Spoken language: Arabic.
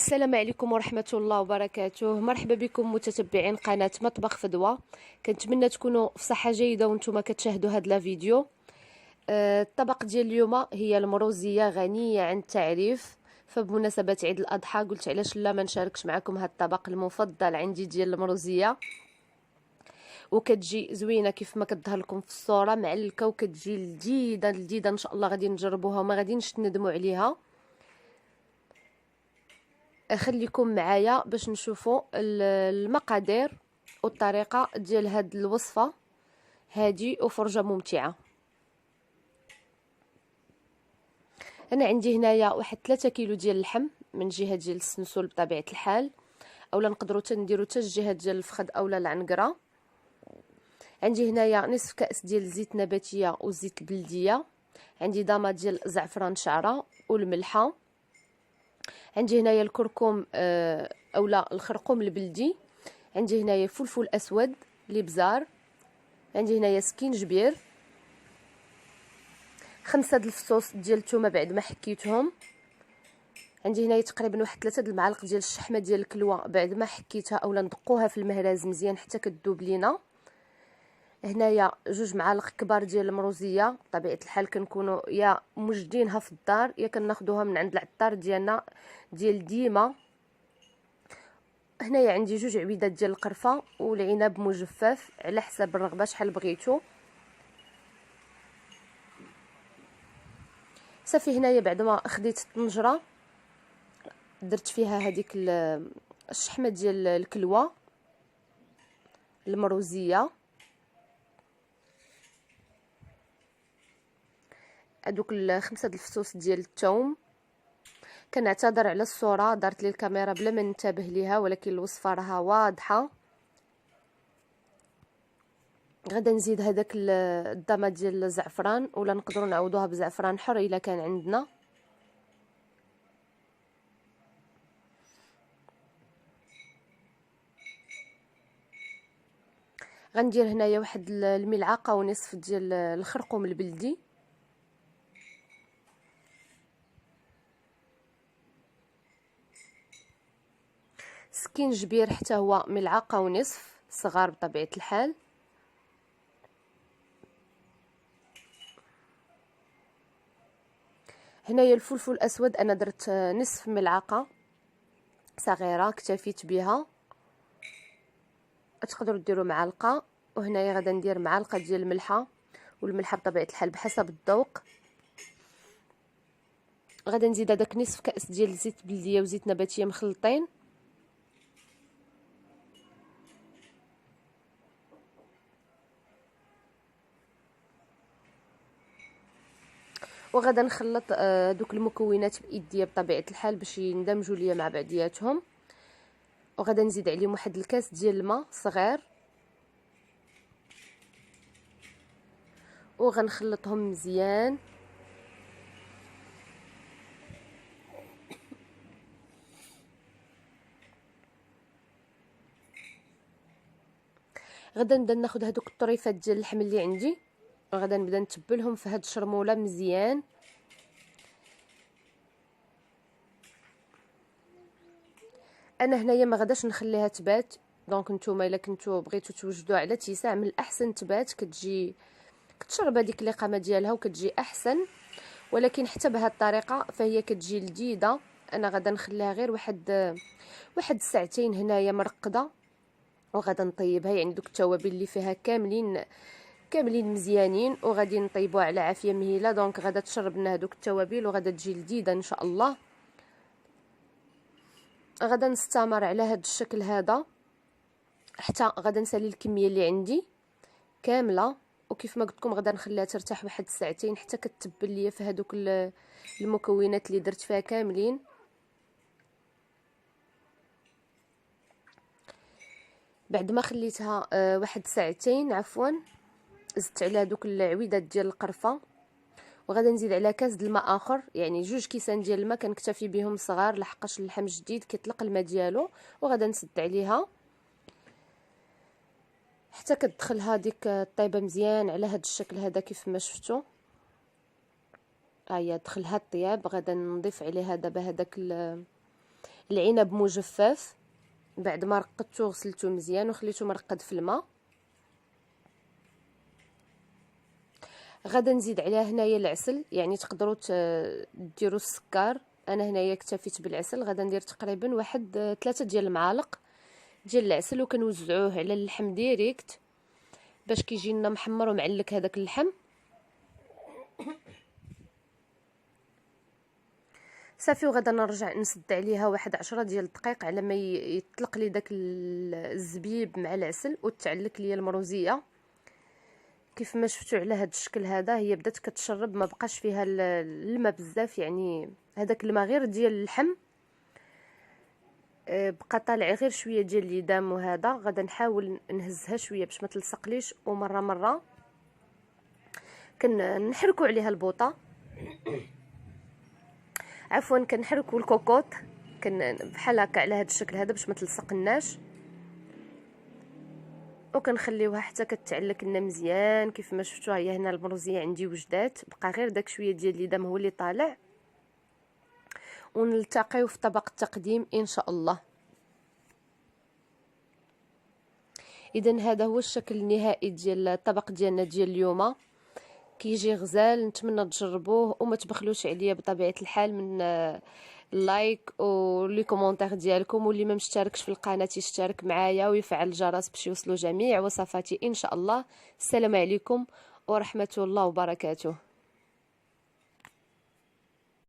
السلام عليكم ورحمة الله وبركاته. مرحبا بكم متتبعين قناة مطبخ فدوى. كنتمنى تكونوا في صحة جيدة وانتم كتشاهدوا هذا الفيديو. الطبق ديال اليوم هي المروزية، غنية عن التعريف. فبمناسبة عيد الأضحى قلت علاش لا ما نشاركش معكم هذا الطبق المفضل عندي ديال المروزية، وكتجي زوينه كيف ما كتظهر لكم في الصوره، معلكه وكتجي لذيذه لذيذه. ان شاء الله غادي نجربوها وما غاديش تندموا عليها. خليكم معايا باش نشوفوا المقادير والطريقه ديال هاد الوصفه هادي وفرجه ممتعه. انا عندي هنايا واحد 3 كيلو ديال اللحم من جهه ديال السنسول بطبيعه الحال، اولا نقدروا نديروا حتى الجهه ديال الفخذ اولا العنقره. عندي هنايا نصف كاس ديال الزيت نباتيه وزيت بلديه. عندي ضامه ديال زعفران شعره والملحه. عندي هنايا الكركم اولا الخرقوم البلدي. عندي هنايا فلفل اسود الابزار. عندي هنايا سكينجبير، 5 د الفصوص ديال الثومه بعد ما حكيتهم. عندي هنايا تقريبا واحد 3 د المعالق ديال الشحمه ديال الكلوه بعد ما حكيتها اولا ندقوها في المهراز مزيان حتى كتذوب لينا. هنايا 2 معالق كبار ديال المروزيه، بطبيعه الحال كنكونوا يا موجدينها في الدار يا كناخذوها من عند العطار ديالنا ديال ديما. هنايا عندي 2 عبيدات ديال القرفه والعنب مجفف على حساب الرغبه شحال بغيتو. صافي هنايا بعد ما خديت الطنجره درت فيها هذيك الشحمه ديال الكلوه المروزيه، هذوك 5 د الفصوص ديال الثوم. كنعتذر على الصوره دارت لي الكاميرا بلا ما ننتبه ليها، ولكن الوصفه راها واضحه. غدا نزيد هذاك الضامه ديال الزعفران، ولا نقدروا نعوضوها بزعفران حر الا كان عندنا. غندير هنايا واحد الملعقه ونصف ديال الخرقوم البلدي. سكينجبير حتى هو ملعقه ونصف صغار بطبيعه الحال. هنايا الفلفل الاسود انا درت نصف ملعقه صغيره اكتفيت بها، تقدروا ديروا معلقه. وهنايا غادا ندير معلقه ديال الملحه، والملحه بطبيعه الحال بحسب الذوق. غادا نزيد هذاك نصف كاس ديال زيت بلديه وزيت نباتيه مخلطين. وغادا نخلط دوك المكونات بايديا بطبيعه الحال باش يندمجوا ليا مع بعضياتهم. وغادا نزيد عليهم واحد الكاس ديال الماء صغير وغنخلطهم مزيان. غادا نبدا ناخذ هذوك الطريفات ديال اللحم اللي عندي، وغادا نبدا نتبلهم في هاد الشرموله مزيان. انا هنايا ما غاداش نخليها تبات، دونك نتوما الا كنتو بغيتو توجدوا على اتساع من الاحسن تبات، كتجي كتشرب هذيك اللقامه ديالها وكتجي احسن. ولكن حتى بهذه الطريقه فهي كتجي لذيذه. انا غادا نخليها غير واحد ساعتين هنايا مرقده، وغادا نطيبها. يعني دوك التوابل اللي فيها كاملين مزيانين، وغادي نطيبوها على عافيه مهيله. دونك غادا تشرب لنا هذوك التوابل وغادا تجي لذيذه ان شاء الله. غادا نستمر على هذا الشكل هذا حتى غادا نسالي الكميه اللي عندي كامله. وكيف ما قلت لكم غادا نخليها ترتاح واحد ساعتين حتى كتبل ليا في هذوك المكونات اللي درت فيها كاملين. بعد ما خليتها واحد ساعتين عفوا، زدت على دوك العويدات ديال القرفه، وغادا نزيد على كاس د الماء اخر. يعني 2 كيسان ديال الماء كنكتفي بهم صغار لحقاش اللحم جديد كيطلق الماء ديالو. وغادا نسد عليها حتى كتدخل هذيك الطيبه مزيان على هذا الشكل هذا كيف ما شفتوا. هيا دخلها الطياب. غادا نضيف عليها دابا هذاك العنب مجفف بعد ما رقدته وغسلته مزيان وخليته مرقد في الماء. غدا نزيد عليها هنايا العسل، يعني تقدروا ديروا السكر، انا هنايا اكتفيت بالعسل. غدا ندير تقريبا واحد 3 ديال المعالق ديال العسل، وكنوزعوه على اللحم ديريكت باش كيجي لنا محمر ومعلك هذاك اللحم. صافي، وغدا نرجع نسد عليها واحد 10 ديال الدقائق على ما يطلق لي داك الزبيب مع العسل وتعلك لي المروزيه. كيف ما شفتوا على هذا الشكل هذا هي بدات كتشرب، ما بقاش فيها الماء بزاف، يعني هذاك الماء غير ديال اللحم، بقى طالع غير شويه ديال الليدام. وهذا غدا نحاول نهزها شويه باش ما تلصقليش، ومره مره كنحركوا عليها البوطه، عفوا كنحركوا الكوكوط بحال هكا على هذا الشكل هذا باش ما تلصقناش، وكنخليوها حتى كتعلك لنا مزيان. كيف ما شفتوا هي هنا المروزيه عندي وجدات، بقى غير داك شويه ديال الليدام هو اللي طالع. ونلتقيو في طبق التقديم ان شاء الله. اذا هذا هو الشكل النهائي ديال الطبق ديالنا ديال اليوم، كيجي غزال. نتمنى تجربوه وما تبخلوش عليا بطبيعه الحال من اللايك ولي كومونتير ديالكم، واللي ما مشتركش في القناه يشترك معايا ويفعل الجرس باش يوصلوا جميع وصفاتي ان شاء الله. السلام عليكم ورحمه الله وبركاته.